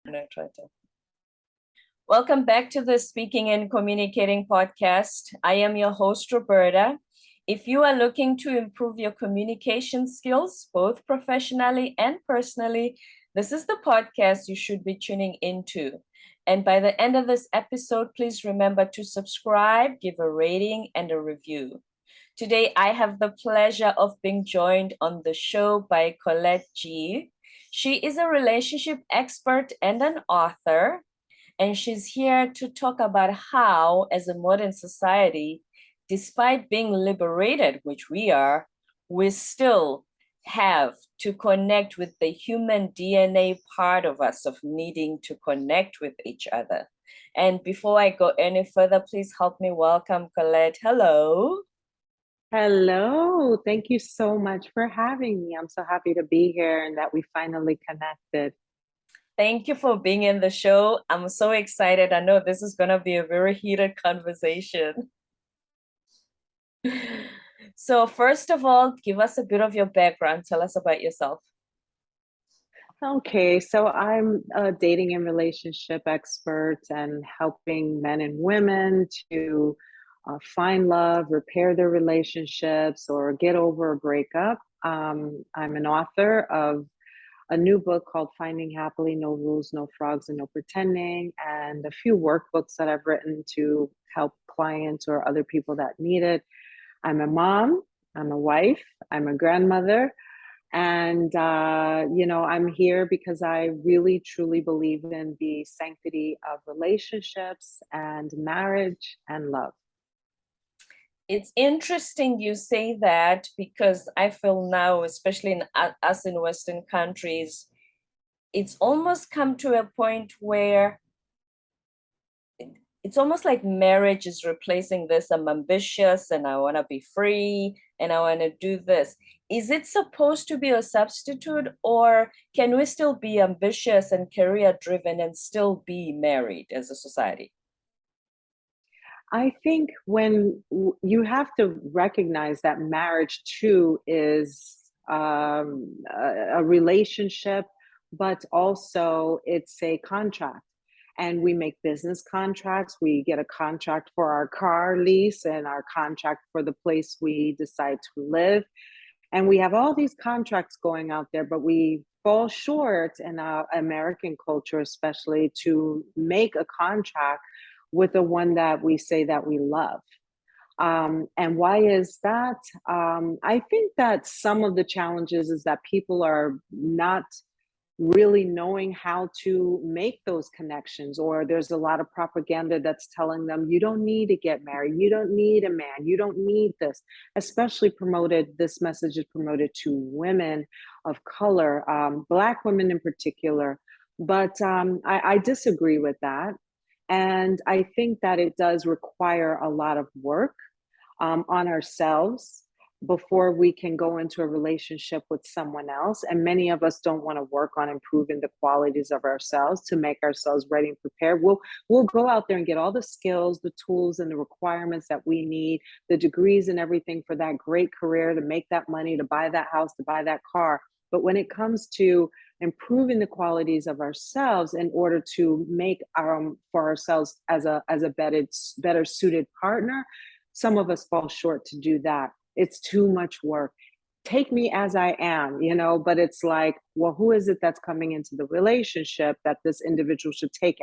I'm gonna try to. Welcome back to the Speaking and Communicating podcast. I am your host, Roberta. If you are looking to improve your communication skills, both professionally and personally, this is the podcast you should be tuning into. And by the end of this episode, please remember to subscribe, give a rating, and a review. Today, I have the pleasure of being joined on the show by Collette Gee. She is a relationship expert and an author, and she's here to talk about how, as a modern society, despite being liberated, which we are, we still have to connect with the human DNA part of us of needing to connect with each other. And before I go any further, please help me welcome Collette. Hello. Hello, thank you so much for having me. I'm so happy to be here and that we finally connected. Thank you for being in the show. I'm so excited. I know this is going to be a very heated conversation. So, first of all, give us a bit of your background. Tell us about yourself. Okay, so I'm a dating and relationship expert and helping men and women to find love, repair their relationships, or get over a breakup. I'm an author of a new book called Finding Happily No Rules, No Frogs, and No Pretending, and a few workbooks that I've written to help clients or other people that need it. I'm a mom, I'm a wife, I'm a grandmother, and I'm here because I really truly believe in the sanctity of relationships and marriage and love. It's interesting you say that because I feel now, especially in us in Western countries, it's almost come to a point where it's almost like marriage is replacing this. I'm ambitious and I want to be free and I want to do this. Is it supposed to be a substitute, or can we still be ambitious and career driven and still be married as a society? I think you have to recognize that marriage too is a relationship, but also it's a contract. And we make business contracts. We get a contract for our car lease and our contract for the place we decide to live. And we have all these contracts going out there, but we fall short in our American culture, especially, to make a contract with the one that we say that we love. And why is that? I think that some of the challenges is that people are not really knowing how to make those connections, or there's a lot of propaganda that's telling them you don't need to get married, you don't need a man, you don't need this. Especially promoted, this message is promoted to women of color, Black women in particular. But I disagree with that, and I think that it does require a lot of work on ourselves before we can go into a relationship with someone else. And many of us don't want to work on improving the qualities of ourselves to make ourselves ready and prepared. We'll go out there and get all the skills, the tools, and the requirements that we need, the degrees and everything for that great career, to make that money, to buy that house, to buy that car. But when it comes to improving the qualities of ourselves in order to make for ourselves as a better suited partner, some of us fall short to do that. It's too much work. Take me as I am, but it's like, well, who is it that's coming into the relationship that this individual should take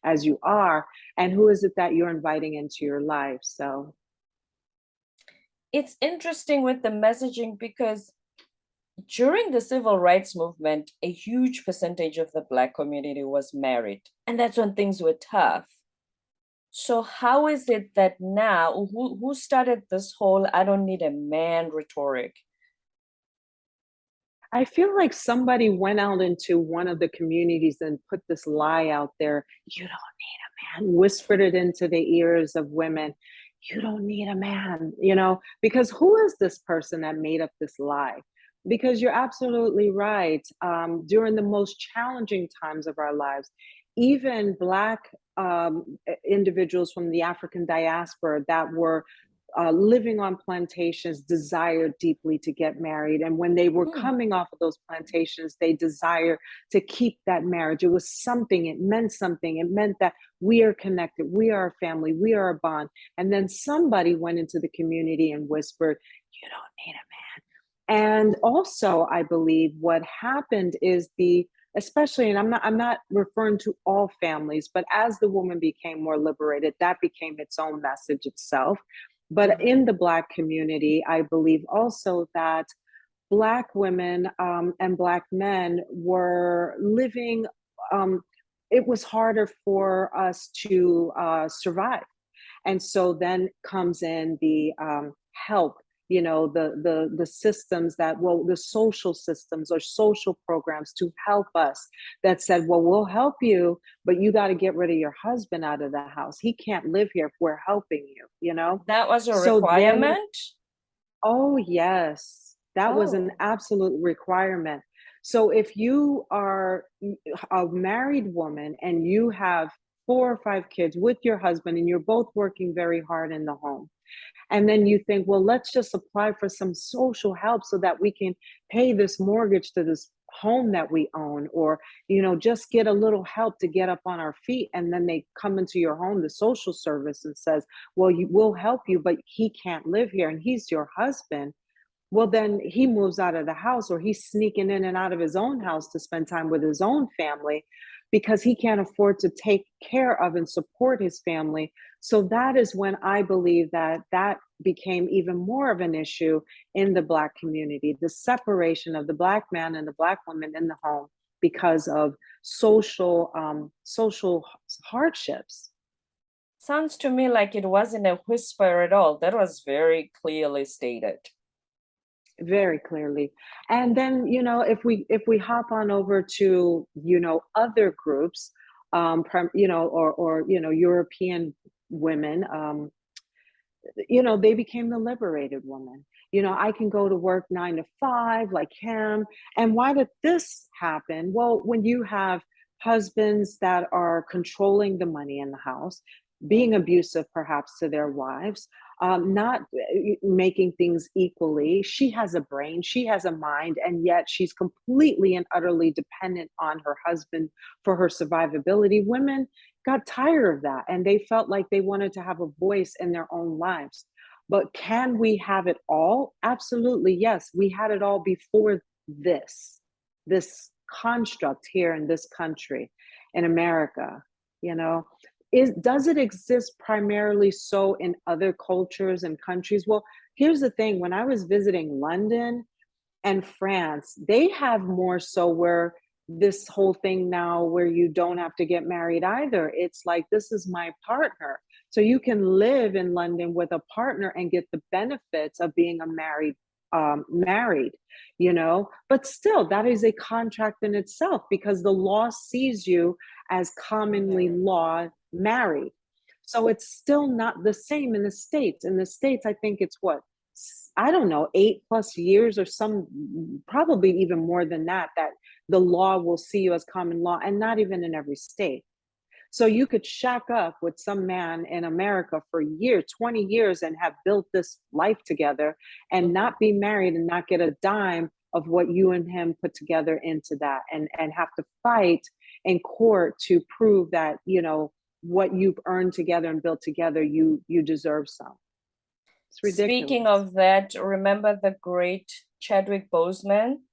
as you are, and who is it that you're inviting into your life? So It's interesting with the messaging because during the civil rights movement, a huge percentage of the Black community was married, and that's when things were tough. So how is it that now, who started this whole "I don't need a man" rhetoric? I feel like somebody went out into one of the communities and put this lie out there. You don't need a man, whispered it into the ears of women. You don't need a man, because who is this person that made up this lie? Because you're absolutely right. During the most challenging times of our lives, even Black individuals from the African diaspora that were living on plantations, desired deeply to get married. And when they were Hmm. coming off of those plantations, they desire to keep that marriage. It was something, it meant something. It meant that we are connected, we are a family, we are a bond. And then somebody went into the community and whispered, you don't need a man. And also, I believe what happened is especially, and I'm not referring to all families, but as the woman became more liberated, that became its own message itself. But Mhm. in the Black community, I believe also that Black women and Black men were living, it was harder for us to survive. And so then comes in the help, the systems that, well, the social systems or social programs to help us, that said, well, we'll help you, but you got to get rid of your husband out of the house. He can't live here if we're helping you. That was a So then, requirement? oh yes, that was an Oh. absolute requirement. So if you are a married woman and you have 4 or 5 kids with your husband and you're both working very hard in the home, and then you think, well, let's just apply for some social help so that we can pay this mortgage to this home that we own, or just get a little help to get up on our feet. And then they come into your home, the social service, and says, well, we'll help you, but he can't live here and he's your husband. Well, then he moves out of the house, or he's sneaking in and out of his own house to spend time with his own family because he can't afford to take care of and support his family. So that is when I believe that became even more of an issue in the Black community, the separation of the Black man and the Black woman in the home because of social hardships. Sounds to me like it wasn't a whisper at all. That was very clearly stated. Very clearly. And then, if we hop on over to, other groups, or European women, they became the liberated woman. I can go to work 9 to 5 like him. And why did this happen? Well, when you have husbands that are controlling the money in the house, being Mhm. abusive perhaps to their wives, not making things equally. She has a brain, she has a mind, and yet she's completely and utterly dependent on her husband for her survivability. Women got tired of that and they felt like they wanted to have a voice in their own lives. But can we have it all? Absolutely, yes. We had it all before this construct here in this country, in America. You know, does it exist primarily so in other cultures and countries? Well, here's the thing: when I was visiting London and France, they have more so where this whole thing now where you don't have to get married either. It's like, this is my partner. So you can live in London with a partner and get the benefits of being a married, but still that is a contract in itself because the law sees you as commonly Mhm. law married. So it's still not the same in the States. In the States, I think it's what, I don't know, 8+ years or probably even more than that, that the law will see you as common law, and not even in every state. So you could shack up with some man in America for a year, 20 years, and have built this life together and Mhm. not be married and not get a dime of what you and him put together into that, and have to fight in court to prove that, what you've earned together and built together, you deserve some. It's Speaking ridiculous. of that, remember the great Chadwick Boseman?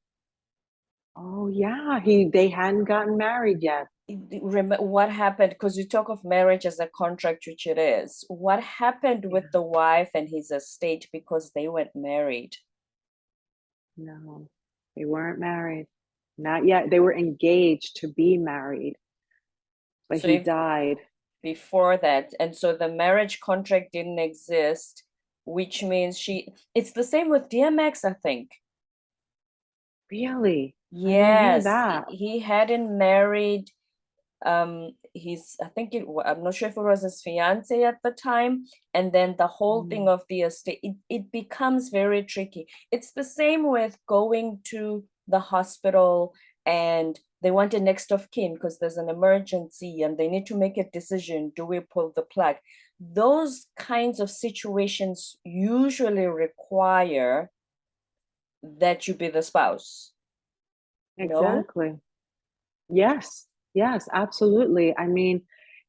Oh yeah, they hadn't gotten married yet. What happened? Because you talk of marriage as a contract, which it is. What happened with Yeah, the wife and his estate because they weren't married? no, they weren't married. Not yet. They were engaged to be married, but So he if died. before that, and so the marriage contract didn't exist, which means it's the same with DMX, I think. Really? I didn't hear Yes, that. he hadn't married I'm not sure if it was his fiance at the time, and then the whole thing Mm, of the estate, it becomes very tricky. It's the same with going to the hospital and they want a next of kin because there's an emergency and they need to make a decision. Do we pull the plug? Those kinds of situations usually require that you be the spouse. No? Exactly. Yes, yes, absolutely. I mean,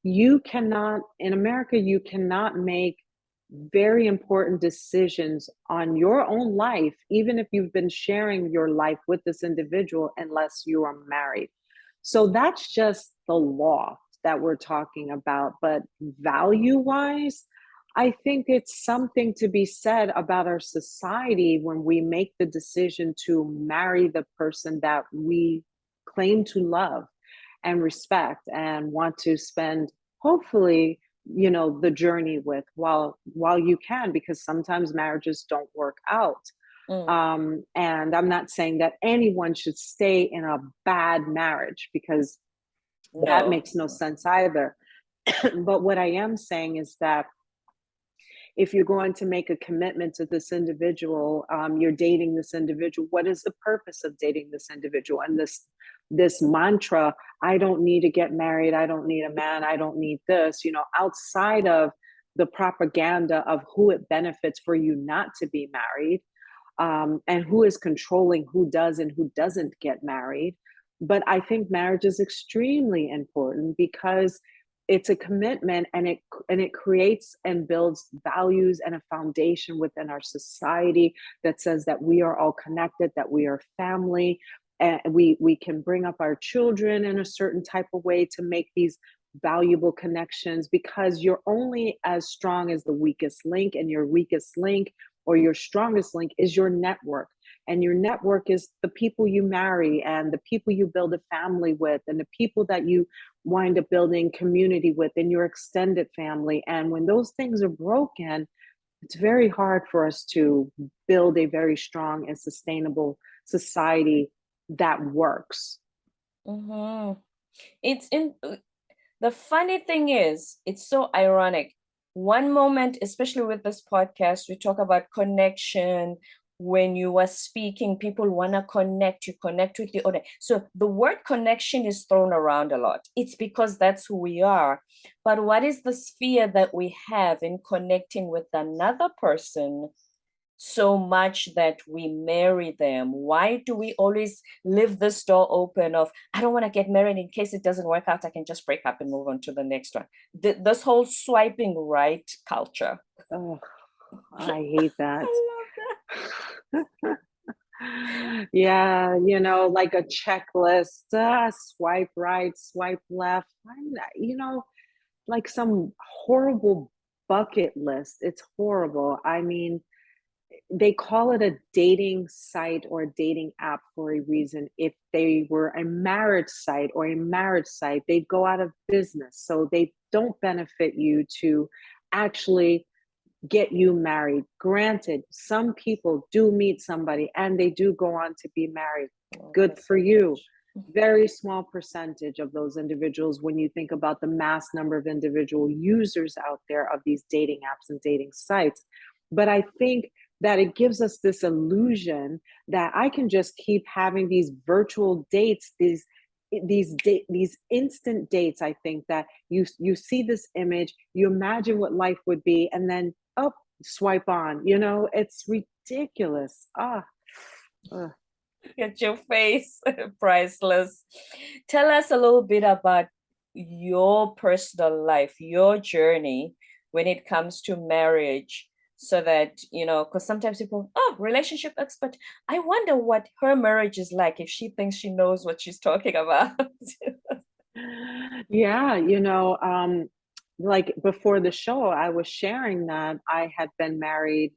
you cannot, in America, you cannot make very important decisions on your own life, even if you've been sharing your life with this individual, unless you are married. So that's just the law that we're talking about. But value wise, I think it's something to be said about our society when we make the decision to marry the person that we claim to love and respect and want to spend, hopefully, the journey with, while you can, because sometimes marriages don't work out. Mm, And I'm not saying that anyone should stay in a bad marriage, because that no. makes no sense either. But what I am saying is that if you're going to make a commitment to this individual, you're dating this individual, what is the purpose of dating this individual? And this mantra, I don't need to get married, I don't need a man, I don't need this, outside of the propaganda of who it benefits for you not to be married, and who is controlling who does and who doesn't get married. But I think marriage is extremely important because it's a commitment, and it creates and builds values and a foundation within our society that says that we are all connected, that we are family, and we can bring up our children in a certain type of way to make these valuable connections, because you're only as strong as the weakest link, and your weakest link or your strongest link is your network. And your network is the people you marry and the people you build a family with and the people that you wind up building community with in your extended family. And when those things are broken, it's very hard for us to build a very strong and sustainable society that works. Mm-hmm. It's in The funny thing is, it's so ironic. One moment, especially with this podcast, we talk about connection. When you are speaking, people want to connect, you connect with the other. So the word connection is thrown around a lot. It's because that's who we are. But what is the sphere that we have in connecting with another person so much that we marry them? Why do we always leave this door open of, I don't want to get married in case it doesn't work out, I can just break up and move on to the next one? This whole swiping right culture. Oh, I hate that. I love Yeah, like a checklist, swipe right, swipe left. I'm not, like some horrible bucket list. It's horrible. I mean, they call it a dating site or a dating app for a reason. If they were a marriage site or a marriage site, they'd go out of business. So they don't benefit you to actually get you married. Granted, some people do meet somebody and they do go on to be married. that. Good for you. Percentage. Very small percentage of those individuals when you think about the mass number of individual users out there of these dating apps and dating sites. But I think that it gives us this illusion that I can just keep having these virtual dates, these instant dates. I think that you see this image, you imagine what life would be, and then, oh, swipe on. It's ridiculous. Ugh. Get your face. Priceless. Tell us a little bit about your personal life, your journey when it comes to marriage, so that, because sometimes people, oh, relationship expert, I wonder what her marriage is like if she thinks she knows what she's talking about. Yeah, like before the show, I was sharing that I had been married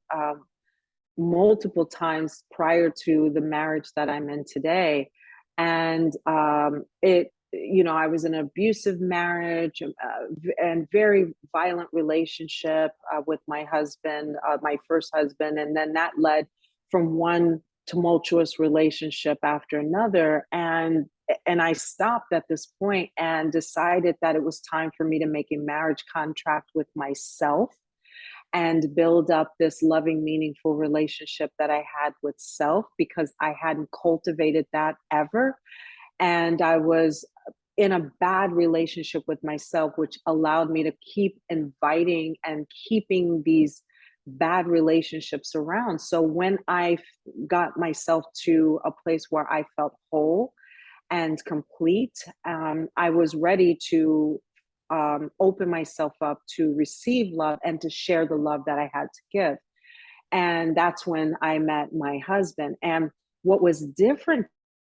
multiple times prior to the marriage that I'm in today. And I was in an abusive marriage, and very violent relationship with my husband, my first husband. And then that led from one tumultuous relationship after another. And I stopped at this point and decided that it was time for me to make a marriage contract with myself and build up this loving, meaningful relationship that I had with self, because I hadn't cultivated that ever. And I was in a bad relationship with myself, which allowed me to keep inviting and keeping these bad relationships around. So when got myself to a place where I felt whole and complete, I was ready to open myself up to receive love and to share the love that I had to give. And that's when I met my husband. And what was different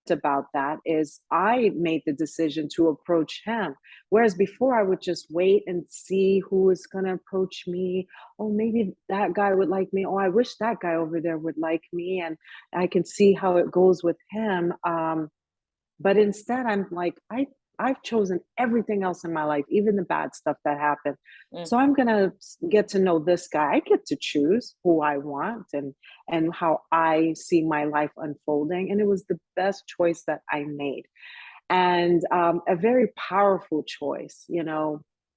about that is I made the decision to approach him. Whereas before I would just wait and see who was going to approach me. Oh, maybe that guy would like me. Oh, I wish that guy over there would like me. And I can see how it goes with him. But instead, I'm like, I've chosen everything else in my life, even the bad stuff that happened. Mm. So I'm gonna get to know this guy. I get to choose who I want and how I see my life unfolding. And it was the best choice that I made, and a very powerful choice.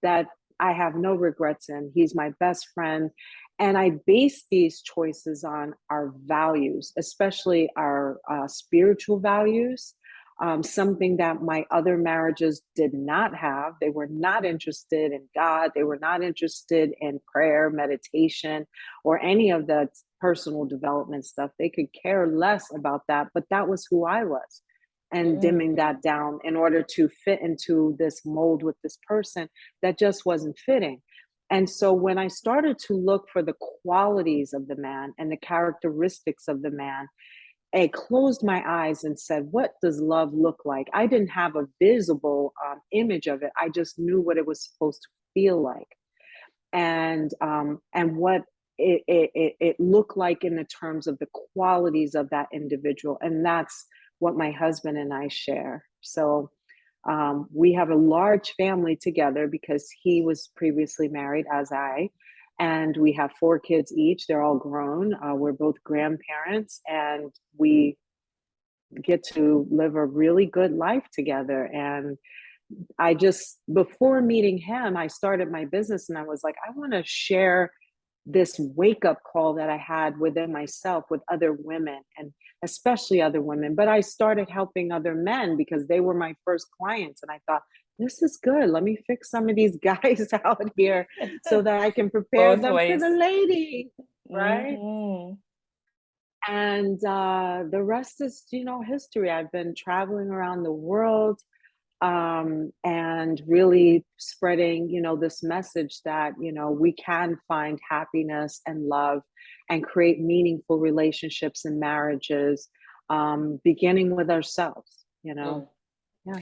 That I have no regrets in. He's my best friend. And I base these choices on our values, especially our spiritual values, something that my other marriages did not have. They were not interested in God. They were not interested in prayer, meditation, or any of the personal development stuff. They could care less about that, but that was who I was. And dimming Mm. that down in order to fit into this mold with this person that just wasn't fitting. And so when I started to look for the qualities of the man and the characteristics of the man, I closed my eyes and said, what does love look like? I didn't have a visible image of it. I just knew what it was supposed to feel like, and what it looked like in the terms of the qualities of that individual. And that's what my husband and I share. So we have a large family together because he was previously married as I, and we have 4 kids each. They're all grown. We're both grandparents, and we get to live a really good life together. And before meeting him, I started my business and I was like, I want to share this wake up call that I had within myself with other women, and especially other women. But I started helping other men because they were my first clients. And I thought, this is good. Let me fix some of these guys out here so that I can prepare Both them for the ways. lady. Right. Mm-hmm. And the rest is, history. I've been traveling around the world, and really spreading, this message that, we can find happiness and love and create meaningful relationships and marriages, beginning with ourselves, Mm. Yeah.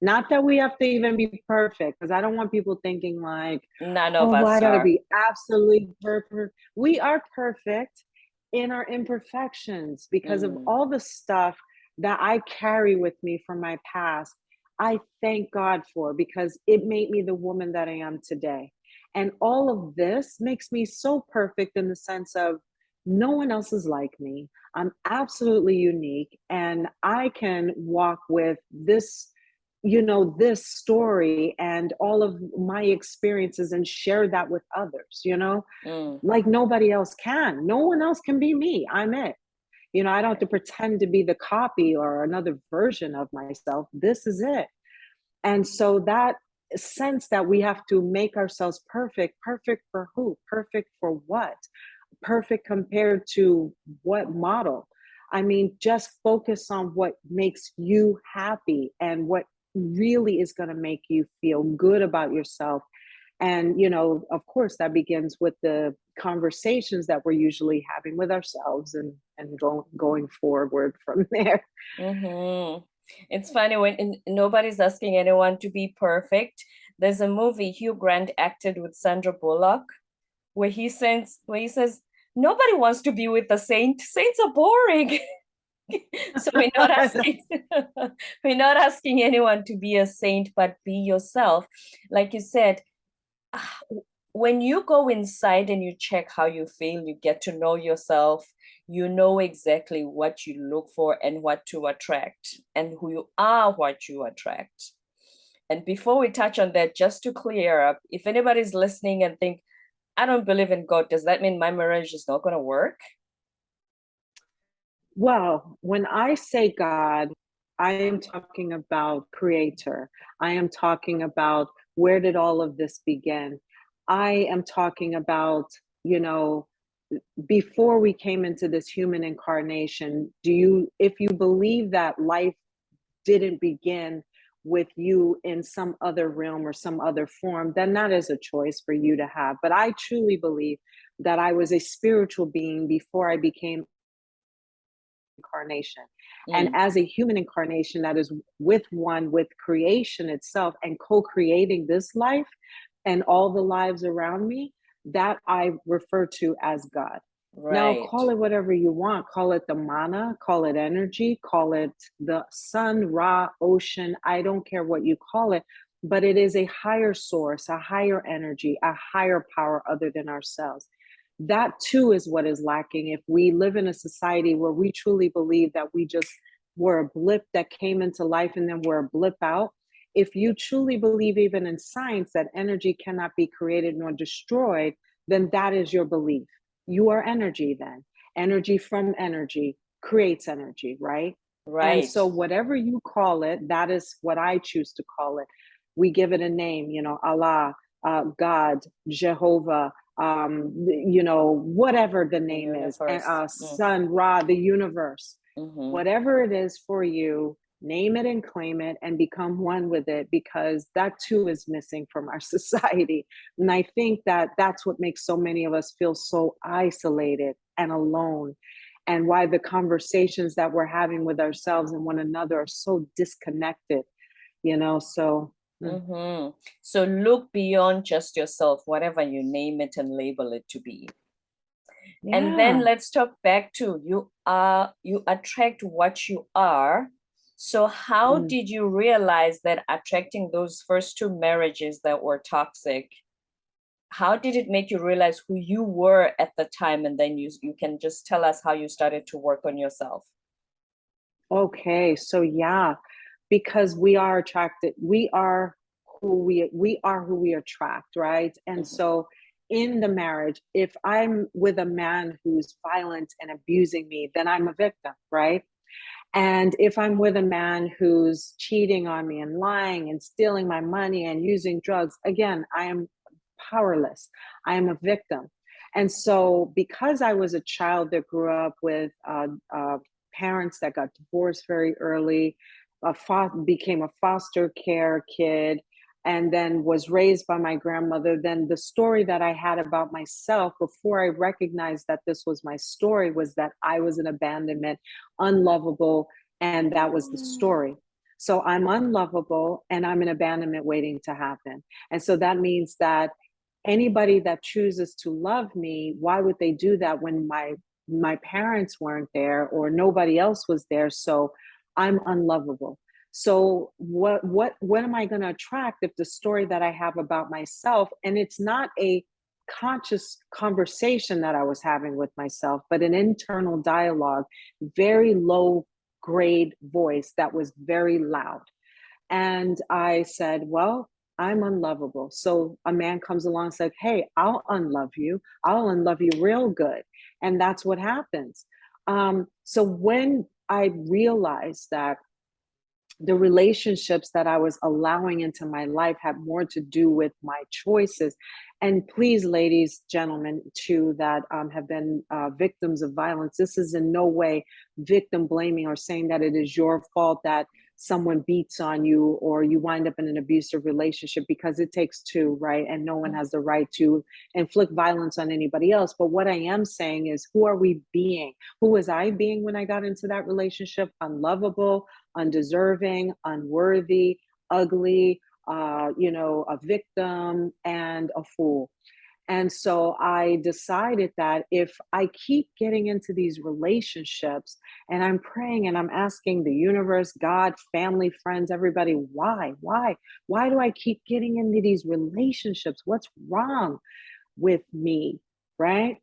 Not that we have to even be perfect, because I don't want people thinking like, None oh, of well, I us got to are. be absolutely perfect. We are perfect in our imperfections because of Mm. all the stuff that I carry with me from my past. I thank God for, because it made me the woman that I am today. And all of this makes me so perfect in the sense of no one else is like me. I'm absolutely unique, and I can walk with this story and all of my experiences and share that with others, Mm. like nobody else can. No one else can be me. I'm it. I don't have to pretend to be the copy or another version of myself. This is it. And so that sense that we have to make ourselves perfect, perfect for who? Perfect for what? Perfect compared to what model? I mean, just focus on what makes you happy and what really is going to make you feel good about yourself. And, of course, that begins with the conversations that we're usually having with ourselves, and going forward from there. Mm-hmm. It's funny when nobody's asking anyone to be perfect. There's a movie Hugh Grant acted with Sandra Bullock where he says nobody wants to be with a saint. Saints are boring. So we're not asking we're not asking anyone to be a saint, but be yourself. Like you said, when you go inside and you check how you feel, you get to know yourself, you know exactly what you look for and what to attract, and who you are, what you attract. And before we touch on that, just to clear up, if anybody's listening and think, I don't believe in God, does that mean my marriage is not going to work? Well, when I say God, I am talking about creator. I am talking about where did all of this begin? I am talking about, you know, before we came into this human incarnation, if you believe that life didn't begin with you in some other realm or some other form, then that is a choice for you to have. But I truly believe that I was a spiritual being before I became incarnation. And Mm, as a human incarnation that is with one with creation itself and co creating this life and all the lives around me, that I refer to as God. Now, right, call it whatever you want. Call it the mana, call it energy, call it the sun, Ra, ocean. I don't care what you call it, but it is a higher source, a higher energy, a higher power other than ourselves. That too is what is lacking if we live in a society where we truly believe that we just were a blip that came into life and then we're a blip out. If you truly believe, even in science, that energy cannot be created nor destroyed, then that is your belief. You are energy, then. Energy from energy creates energy, right? And right. so, whatever you call it, that is what I choose to call it. We give it a name, Allah, God, Jehovah, whatever the The name is, universe. Sun, Ra, the universe, Mm-hmm. whatever it is for you, name it and claim it and become one with it, because that too is missing from our society. And I think that that's what makes so many of us feel so isolated and alone, and why the conversations that we're having with ourselves and one another are so disconnected. So Mm-hmm. So look beyond just yourself, whatever you name it and label it to be. And then yeah. let's talk back to you attract what you are. So how Mm. did you realize that attracting those first two marriages that were toxic, how did it make you realize who you were at the time? And then you can just tell us how you started to work on yourself. Okay, so yeah, because we are attracted, we are who we attract, right? And Mhm. so in the marriage, if I'm with a man who's violent and abusing me, then I'm a victim, right? And if I'm with a man who's cheating on me and lying and stealing my money and using drugs, again, I am powerless. I am a victim. And so, because I was a child that grew up with parents that got divorced very early, became a foster care kid, and then was raised by my grandmother, then the story that I had about myself before I recognized that this was my story was that I was an abandonment, unlovable, and that was the story. So I'm unlovable and I'm an abandonment waiting to happen. And so that means that anybody that chooses to love me, why would they do that when my parents weren't there or nobody else was there? So I'm unlovable. So what am I going to attract if the story that I have about myself, and it's not a conscious conversation that I was having with myself, but an internal dialogue, very low grade voice that was very loud. And I said, well, I'm unlovable. So a man comes along and said, hey, I'll unlove you. I'll unlove you real good. And that's what happens. So when I realized that the relationships that I was allowing into my life had more to do with my choices. And please, ladies, gentlemen, too, that have been victims of violence, this is in no way victim blaming or saying that it is your fault that someone beats on you or you wind up in an abusive relationship, because it takes two, right? And no one has the right to inflict violence on anybody else. But what I am saying is, who are we being? Who was I being when I got into that relationship? Unlovable, undeserving, unworthy, ugly, a victim, and a fool. And so I decided that if I keep getting into these relationships and I'm praying and I'm asking the universe, God, family, friends, everybody, why do I keep getting into these relationships? What's wrong with me? Right?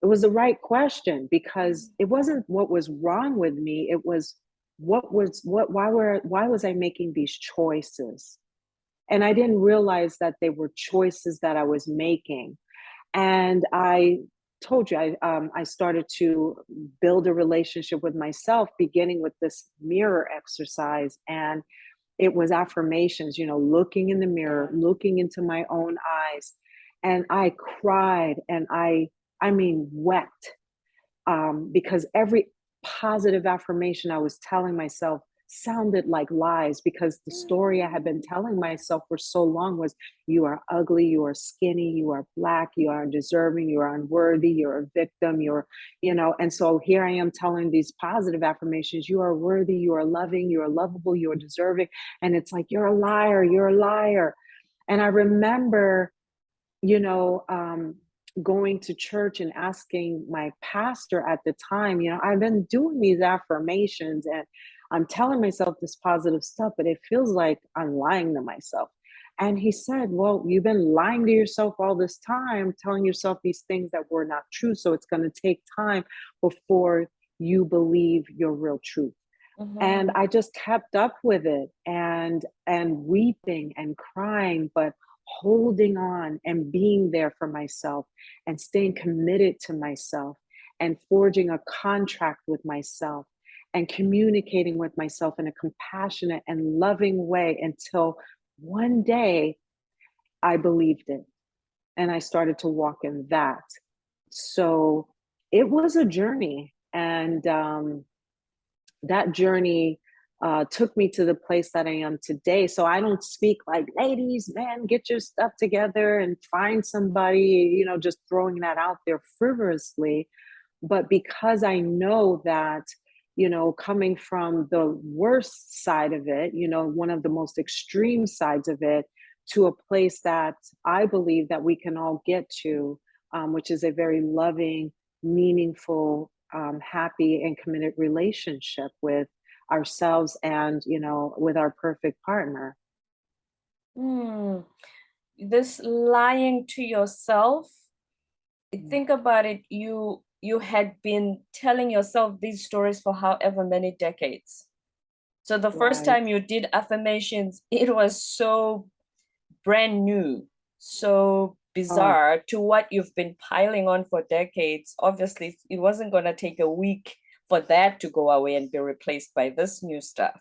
It was the right question, because it wasn't what was wrong with me. It was why was I making these choices? And I didn't realize that they were choices that I was making. And I told you, I started to build a relationship with myself, beginning with this mirror exercise. And it was affirmations, looking in the mirror, Yeah. looking into my own eyes. And I cried, and I mean, wept, because every positive affirmation I was telling myself sounded like lies, because the story I had been telling myself for so long was, you are ugly, you are skinny, you are black, you are undeserving, you are unworthy, you're a victim, and so here I am telling these positive affirmations, you are worthy, you are loving, you are lovable, you are deserving. And it's like, you're a liar, you're a liar. And I remember, you know, um, going to church and asking my pastor at the time, I've been doing these affirmations and I'm telling myself this positive stuff, but it feels like I'm lying to myself. And he said, well, you've been lying to yourself all this time, telling yourself these things that were not true. So it's going to take time before you believe your real truth. And Mm-hmm. I just kept up with it, and weeping and crying, but holding on and being there for myself and staying committed to myself and forging a contract with myself and communicating with myself in a compassionate and loving way, until one day I believed it and I started to walk in that. So it was a journey, and that journey took me to the place that I am today. So I don't speak like, ladies, man, get your stuff together and find somebody, just throwing that out there frivolously. But because I know that, coming from the worst side of it, one of the most extreme sides of it, to a place that I believe that we can all get to, which is a very loving, meaningful, happy, and committed relationship with ourselves and, with our perfect partner. Mm. This lying to yourself, Mm. think about it, you had been telling yourself these stories for however many decades. So the first Right. time you did affirmations, it was so brand new, so Oh, bizarre to what you've been piling on for decades. Obviously, it wasn't going to take a week for that to go away and be replaced by this new stuff.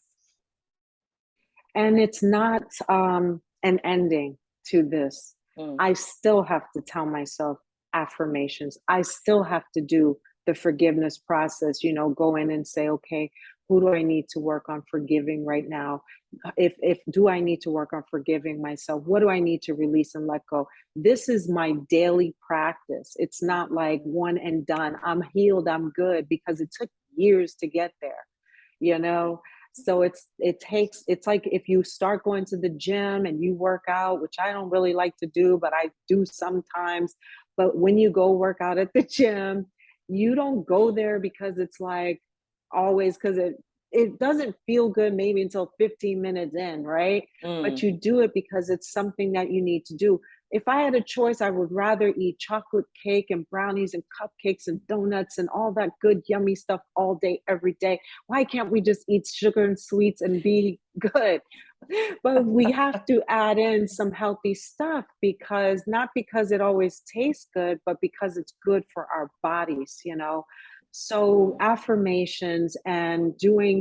and it's not an ending to this. Mm. I still have to tell myself affirmations. I still have to do the forgiveness process, go in and say, okay, who do I need to work on forgiving right now? If do I need to work on forgiving myself? What do I need to release and let go? This is my daily practice. It's not like one and done. I'm healed, I'm good, because it took years to get there, you know so it's like, if you start going to the gym and you work out, which I don't really like to do, but I do sometimes. But when you go work out at the gym, you don't go there because it's like, always, because it doesn't feel good maybe until 15 minutes in, right? But Mm. you do it because it's something that you need to do. If I had a choice, I would rather eat chocolate cake and brownies and cupcakes and donuts and all that good, yummy stuff all day, every day. Why can't we just eat sugar and sweets and be good? But we have to add in some healthy stuff, because not because it always tastes good, but because it's good for our bodies. So Mm. affirmations and doing,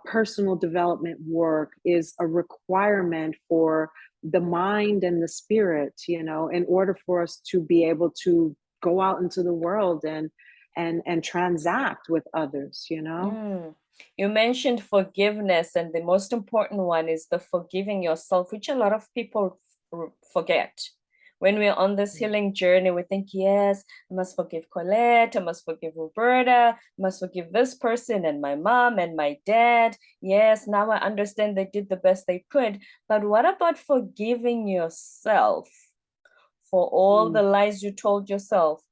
personal development work is a requirement for the mind and the spirit, in order for us to be able to go out into the world and transact with others. Mm. You mentioned forgiveness, and the most important one is the forgiving yourself, which a lot of people forget. When we're on this healing journey, we think, yes, I must forgive Collette, I must forgive Roberta, I must forgive this person and my mom and my dad. Yes, now I understand they did the best they could. But what about forgiving yourself for all Mm. the lies you told yourself,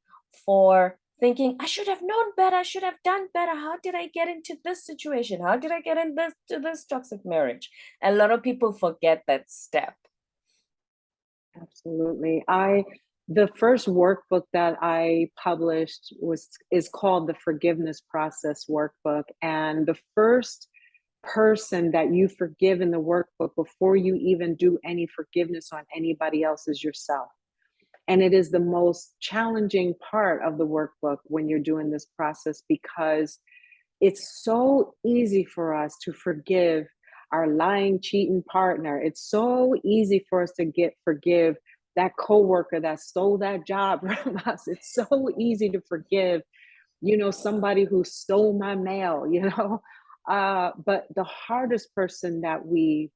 for thinking, I should have known better, I should have done better. How did I get into this situation? How did I get into this toxic marriage? A lot of people forget that step. Absolutely. The first workbook that I published is called the Forgiveness Process Workbook. And the first person that you forgive in the workbook before you even do any forgiveness on anybody else is yourself. And it is the most challenging part of the workbook when you're doing this process, because it's so easy for us to forgive our lying, cheating partner. It's so easy for us to forgive that coworker that stole that job from us. It's so easy to forgive, somebody who stole my mail, but the hardest person that we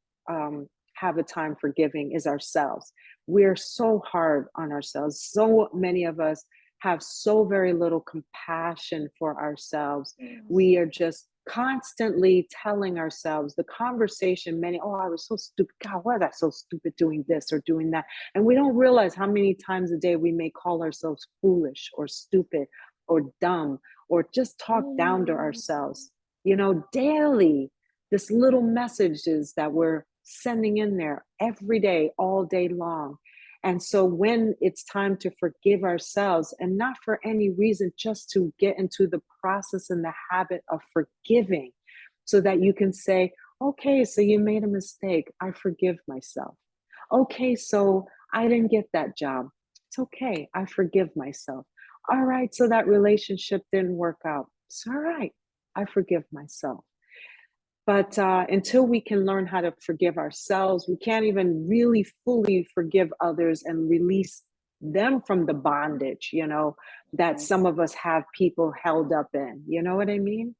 have a time forgiving is ourselves. We're so hard on ourselves. So many of us have so very little compassion for ourselves. We are just constantly telling ourselves the conversation, oh, I was so stupid. God, why was I so stupid doing this or doing that? And we don't realize how many times a day we may call ourselves foolish or stupid or dumb, or just talk down to ourselves, daily. This little messages that we're sending in there every day, all day long. And so when it's time to forgive ourselves, and not for any reason, just to get into the process and the habit of forgiving, so that you can say, okay, so you made a mistake. I forgive myself. Okay, so I didn't get that job. It's okay. I forgive myself. All right, so that relationship didn't work out. It's all right. I forgive myself. But until we can learn how to forgive ourselves, we can't even really fully forgive others and release them from the bondage, that some of us have people held up in. You know what I mean?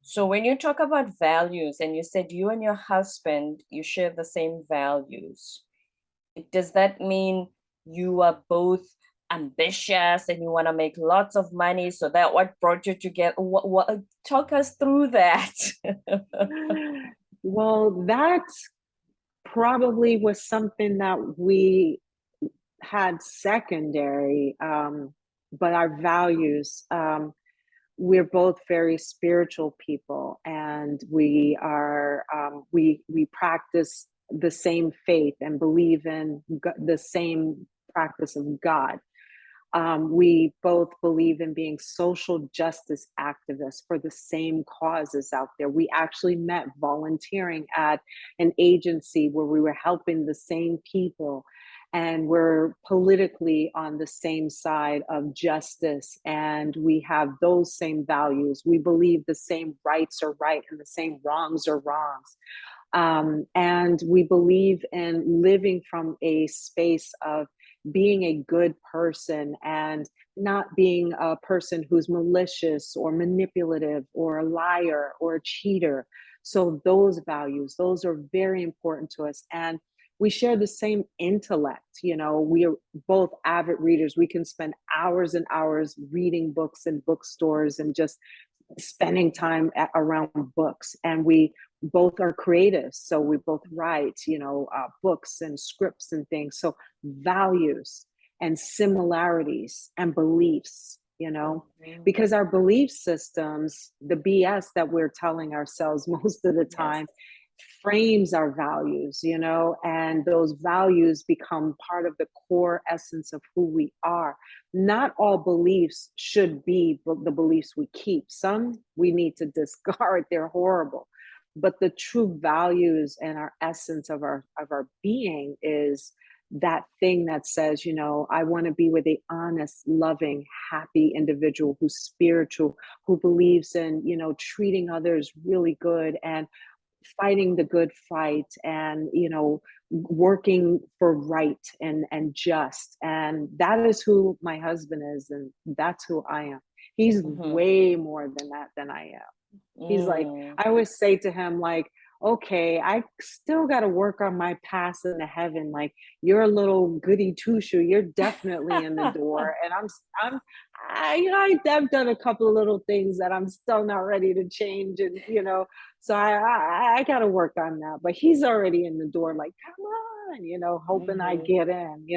So when you talk about values, and you said you and your husband, you share the same values, does that mean you are both ambitious and you want to make lots of money? So that what brought you together? Talk us through that. Well, that probably was something that we had secondary, but our values. We're both very spiritual people, and we practice the same faith and believe in the same practice of God. We both believe in being social justice activists for the same causes out there. We actually met volunteering at an agency where we were helping the same people, and we're politically on the same side of justice, and we have those same values. We believe the same rights are right and the same wrongs are wrongs. And we believe in living from a space of being a good person and not being a person who's malicious or manipulative or a liar or a cheater. So those values, those are very important to us. And we share the same intellect. We are both avid readers. We can spend hours and hours reading books in bookstores and just spending time around books. And we both are creatives, so we both write books and scripts and things. So values and similarities and beliefs, because our belief systems, the BS that we're telling ourselves most of the time, frames our values, and those values become part of the core essence of who we are. Not all beliefs should be the beliefs we keep. Some we need to discard, they're horrible. But the true values and our essence of our being is that thing that says, I want to be with a honest, loving, happy individual who's spiritual, who believes in, treating others really good and fighting the good fight, and working for right and just. And that is who my husband is, and that's who I am. He's way more than that than I am. He's like, I always say to him, like, okay, I still got to work on my pass into heaven. Like, you're a little goody two shoe. You're definitely in the door, and I've done a couple of little things that I'm still not ready to change, and so I got to work on that. But he's already in the door, like, come on, hoping I get in.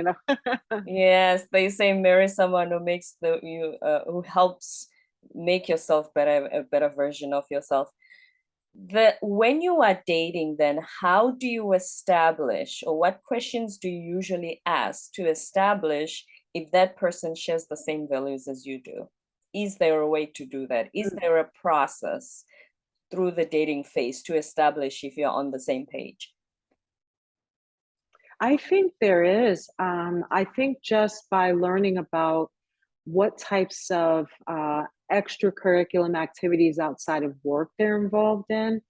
Yes, they say marry someone who makes who helps make yourself better, a better version of yourself. When you are dating, then how do you establish, or what questions do you usually ask to establish if that person shares the same values as you do? Is there a way to do that? Is there a process through the dating phase to establish if you're on the same page? I think there is. I think just by learning about what types of extracurriculum activities outside of work they're involved in.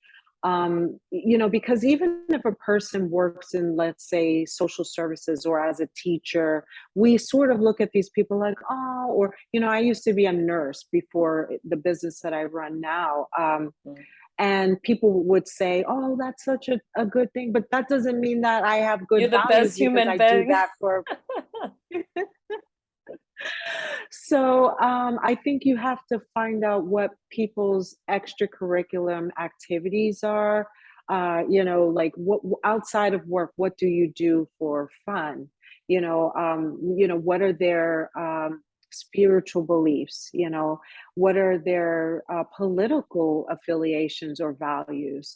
Because even if a person works in, let's say, social services or as a teacher, we sort of look at these people like, oh, or, I used to be a nurse before the business that I run now. Mm. And people would say, oh, that's such a good thing. But that doesn't mean that I have good You're the values best because human I do being. that for. So I think you have to find out what people's extracurriculum activities are. Like what outside of work, what do you do for fun? What are their spiritual beliefs? What are their political affiliations or values?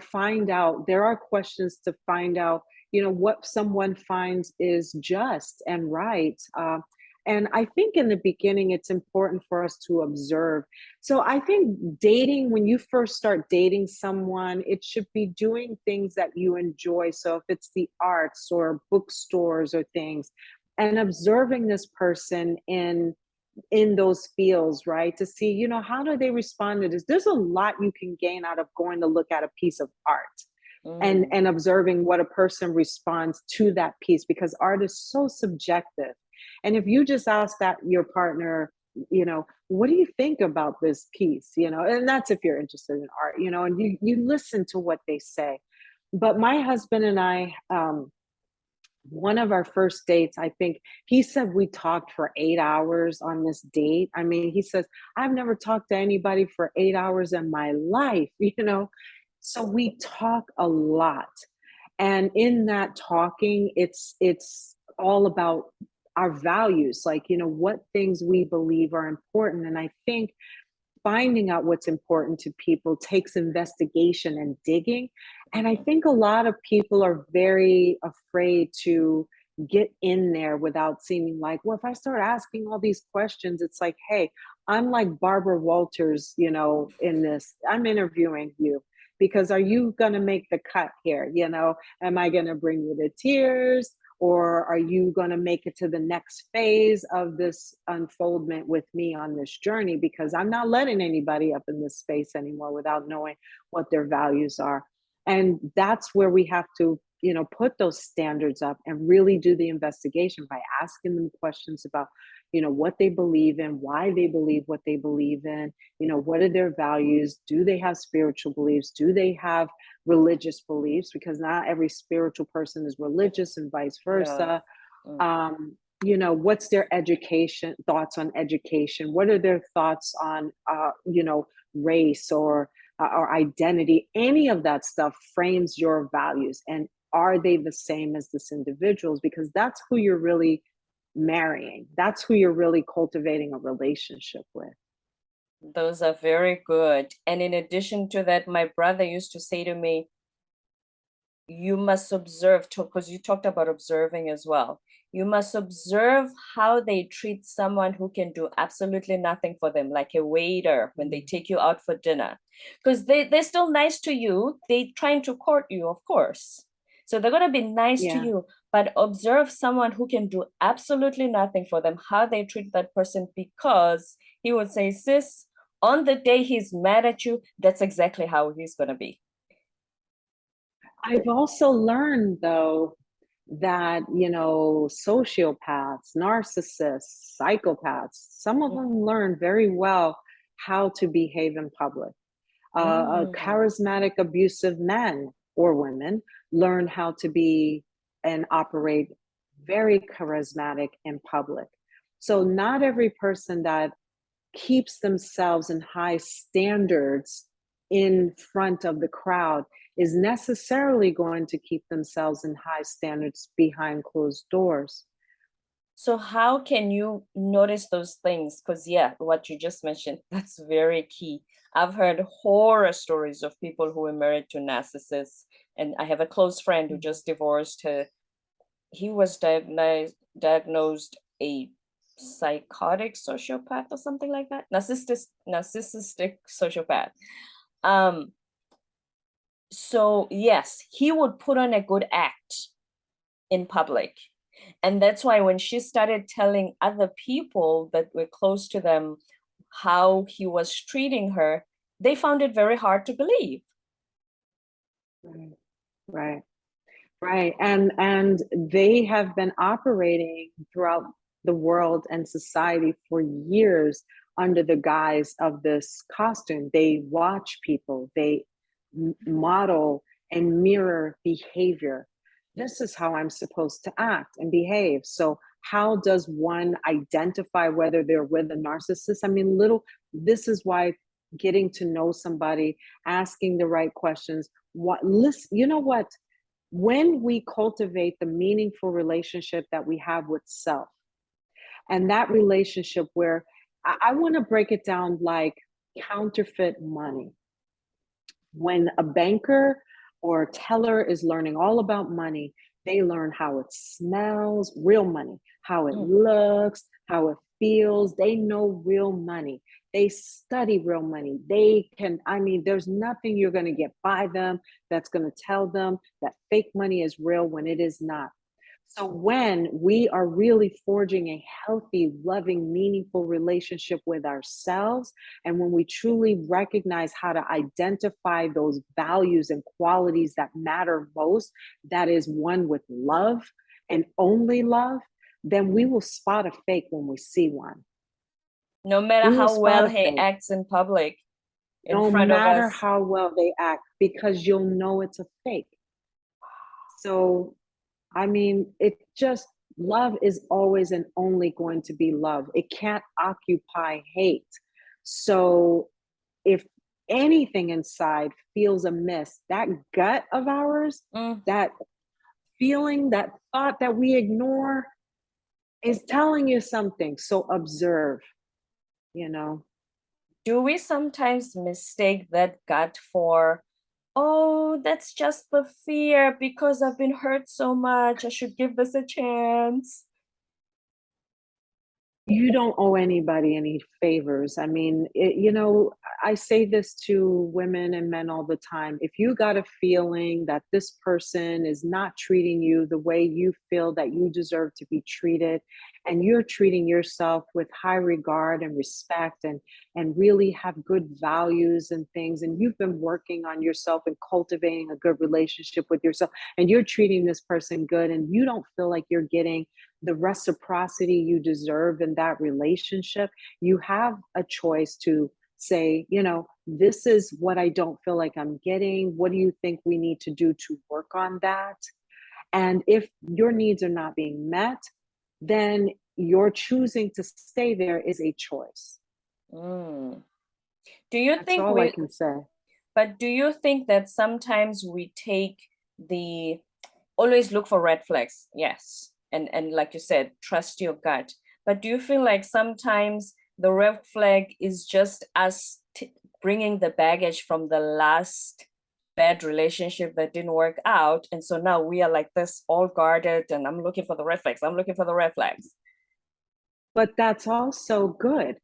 Find out. There are questions to find out. What someone finds is just and right. And I think in the beginning, it's important for us to observe. So I think dating, when you first start dating someone, it should be doing things that you enjoy. So if it's the arts or bookstores or things, and observing this person in those fields, right? To see, how do they respond to this? There's a lot you can gain out of going to look at a piece of art and Mm. and observing what a person responds to that piece, because art is so subjective. And if you just ask that your partner, what do you think about this piece, and that's if you're interested in art, and you listen to what they say. But my husband and I, one of our first dates, I think he said we talked for 8 hours on this date. I mean, he says, I've never talked to anybody for 8 hours in my life, So we talk a lot. And in that talking, it's all about our values, like, what things we believe are important. And I think finding out what's important to people takes investigation and digging. And I Mhm. think a lot of people are very afraid to get in there without seeming like, well, if I start asking all these questions, it's like, hey, I'm like Barbara Walters, in this, I'm interviewing you because are you going to make the cut here? Am I going to bring you to tears? Or are you going to make it to the next phase of this unfoldment with me on this journey? Because I'm not letting anybody up in this space anymore without knowing what their values are. And that's where we have to, put those standards up and really do the investigation by asking them questions about, what they believe in, why they believe what they believe in, what are their values? Do they have spiritual beliefs? Do they have religious beliefs? Because not every spiritual person is religious and vice Yeah. versa. Mm. What's their education thoughts on education? What are their thoughts on race or identity? Any of that stuff frames your values. And are they the same as this individual's? Because that's who you're really marrying. That's who you're really cultivating a relationship with. Those are very good. And in addition to that, my brother used to say to me, you must observe, because you talked about observing as well. You must observe how they treat someone who can do absolutely nothing for them, like a waiter when they Mm. take you out for dinner. Because they're still nice to you. They're trying to court you, of course. So they're going to be nice to Yeah. you, but observe someone who can do absolutely nothing for them, how they treat that person, because he would say, sis, on the day he's mad at you, that's exactly how he's going to be. I've also learned though that, sociopaths, narcissists, psychopaths, some of them learn very well how to behave in public. Mm. Charismatic, abusive men or women learn how to be and operate very charismatic in public. So, not every person that keeps themselves in high standards in front of the crowd is necessarily going to keep themselves in high standards behind closed doors. So how can you notice those things? Because yeah, what you just mentioned, that's very key. I've heard horror stories of people who were married to narcissists. And I have a close friend who just divorced her. He was diagnosed a psychotic sociopath or something like that. Narcissistic sociopath. Um, so yes, he would put on a good act in public. And that's why when she started telling other people that were close to them how he was treating her, they found it very hard to believe. Right, right, right. And they have been operating throughout the world and society for years under the guise of this costume. They watch people, they model and mirror behavior. This is how I'm supposed to act and behave. So how does one identify whether they're with a narcissist? I mean, this is why getting to know somebody, asking the right questions, what listen, you know what? When we cultivate the meaningful relationship that we have with self, and that relationship where I want to break it down like counterfeit money. When a banker or teller is learning all about money, they learn how it smells, real money, how it looks, how it feels. They know real money. They study real money. They can, I mean, there's nothing you're going to get by them that's going to tell them that fake money is real when it is not. So when we are really forging a healthy, loving, meaningful relationship with ourselves, and when we truly recognize how to identify those values and qualities that matter most, that is one with love and only love, then we will spot a fake when we see one. No matter We will how spot well a he fake, acts in public, in no front of matter us. how well they act, because you'll know it's a fake. So I mean, it just, love is always and only going to be love. It can't occupy hate. So if anything inside feels amiss, that gut of ours, Mm. that feeling, that thought that we ignore is telling you something. So observe, you know. Do we sometimes mistake that gut for, oh, that's just the fear because I've been hurt so much, I should give this a chance? You don't owe anybody any favors. I mean, I say this to women and men all the time. If you got a feeling that this person is not treating you the way you feel that you deserve to be treated, and you're treating yourself with high regard and respect, and really have good values and things, and you've been working on yourself and cultivating a good relationship with yourself, and you're treating this person good, and you don't feel like you're getting the reciprocity you deserve in that relationship, you have a choice to say, this is what I don't feel like I'm getting. What do you think we need to do to work on that? And if your needs are not being met, then your choosing to stay there is a choice. Mm. Do you That's think all I can say. but do you think that sometimes we take the, always look for red flags? Yes. And like you said, trust your gut. But do you feel like sometimes the red flag is just us bringing the baggage from the last bad relationship that didn't work out? And so now we are like this, all guarded, and I'm looking for the red flags. I'm looking for the red flags. But that's also good,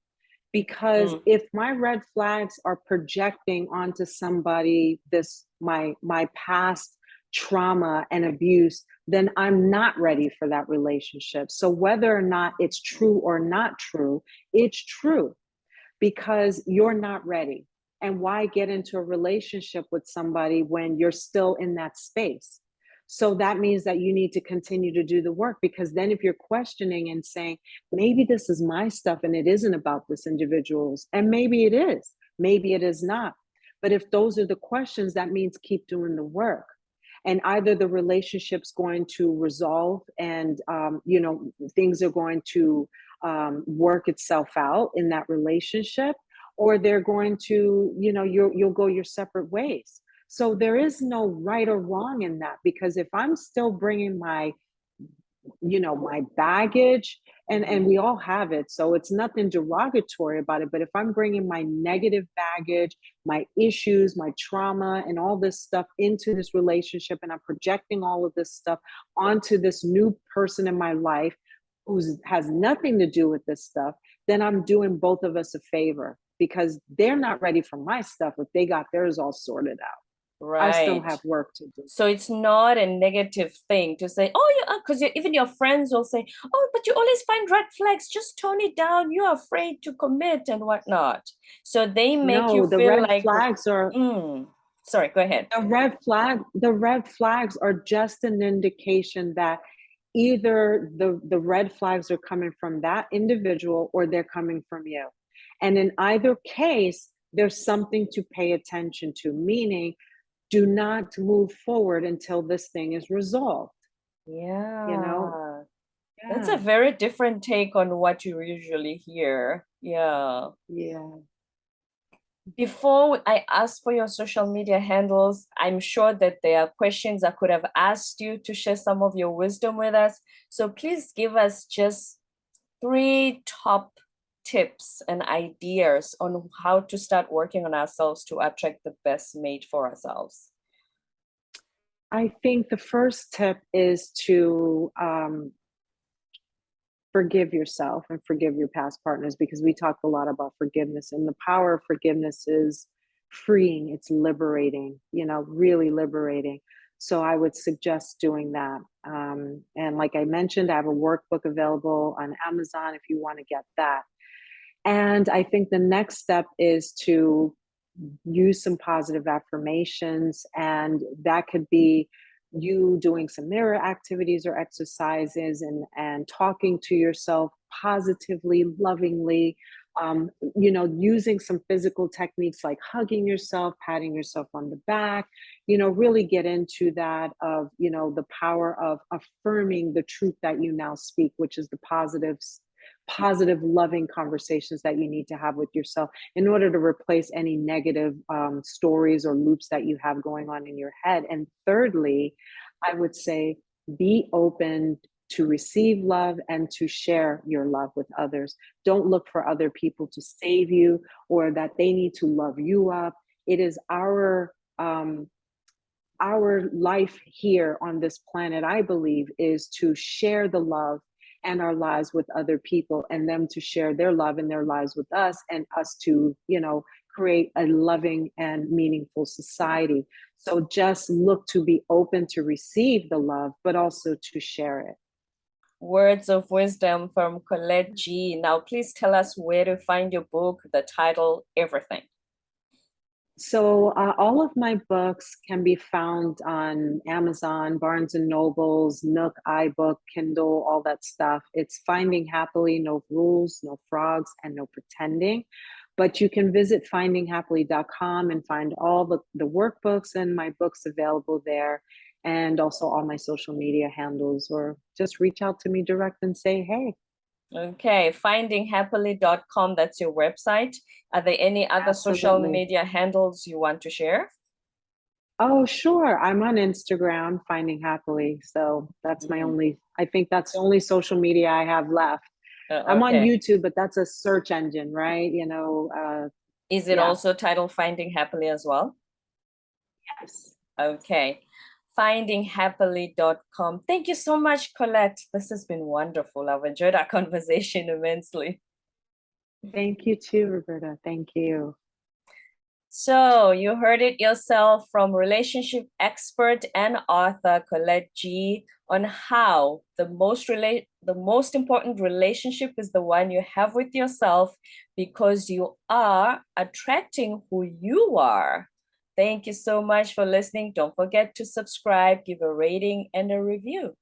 because Mm. if my red flags are projecting onto somebody this my past trauma and abuse, then I'm not ready for that relationship. So whether or not it's true or not true, it's true, because you're not ready. And why get into a relationship with somebody when you're still in that space? So that means that you need to continue to do the work, because then if you're questioning and saying, maybe this is my stuff and it isn't about this individual's, and maybe it is, maybe it is not. But if those are the questions, that means keep doing the work. And either the relationship's going to resolve, and things are going to work itself out in that relationship, or they're going to, you'll go your separate ways. So there is no right or wrong in that, because if I'm still bringing my baggage, and we all have it, so it's nothing derogatory about it, but if I'm bringing my negative baggage, my issues, my trauma, and all this stuff into this relationship, and I'm projecting all of this stuff onto this new person in my life who has nothing to do with this stuff, then I'm doing both of us a favor, because they're not ready for my stuff if they got theirs all sorted out. I still Right. have work to do. So it's not a negative thing to say, oh, yeah, because even your friends will say, oh, but you always find red flags. Just tone it down. You're afraid to commit and whatnot. So they make you No, the feel red like, flags are sorry, go ahead. the red flags are just an indication that either the red flags are coming from that individual or they're coming from you. And in either case, there's something to pay attention to, meaning do not move forward until this thing is resolved, you know? Yeah, that's a Yeah, very different take on what you usually hear. Yeah. yeah. Before I ask for your social media handles, I'm sure that there are questions I could have asked you to share some of your wisdom with us. So please give us just 3 top tips and ideas on how to start working on ourselves to attract the best mate for ourselves. I think the first tip is to forgive yourself and forgive your past partners, because we talked a lot about forgiveness, and the power of forgiveness is freeing, it's liberating, really liberating. So I would suggest doing that. And like I mentioned, I have a workbook available on Amazon if you want to get that. And I think the next step is to use some positive affirmations, and that could be you doing some mirror activities or exercises, and talking to yourself positively, lovingly, using some physical techniques like hugging yourself, patting yourself on the back, really get into that of, the power of affirming the truth that you now speak, which is the positive, loving conversations that you need to have with yourself in order to replace any negative stories or loops that you have going on in your head. And thirdly, I would say be open to receive love and to share your love with others. Don't look for other people to save you or that they need to love you up. It is our life here on this planet, I believe, is to share the love and our lives with other people, and them to share their love and their lives with us, and us to, create a loving and meaningful society. So just look to be open to receive the love, but also to share it. Words of wisdom from Collette Gee. Now, please tell us where to find your book, the title, everything. So all of my books can be found on Amazon, Barnes and Nobles, Nook, iBook, Kindle, all that stuff. It's Finding Happily, no rules, no frogs, and no pretending. But you can visit findinghappily.com and find all the workbooks and my books available there, and also all my social media handles, or just reach out to me direct and say, hey. Okay, findinghappily.com, that's your website. Are there any other social Absolutely. media handles you want to share? Oh, sure. I'm on Instagram, Finding Happily. So that's I think that's the only social media I have left. I'm on Okay. YouTube, but that's a search engine, right? Is it Yeah. also titled Finding Happily as well? Yes. Okay. Findinghappily.com. Thank you so much, Collette. This has been wonderful. I've enjoyed our conversation immensely. Thank you too, Roberta. Thank you. So you heard it yourself from relationship expert and author Collette Gee on how the most important relationship is the one you have with yourself, because you are attracting who you are. Thank you so much for listening. Don't forget to subscribe, give a rating and a review.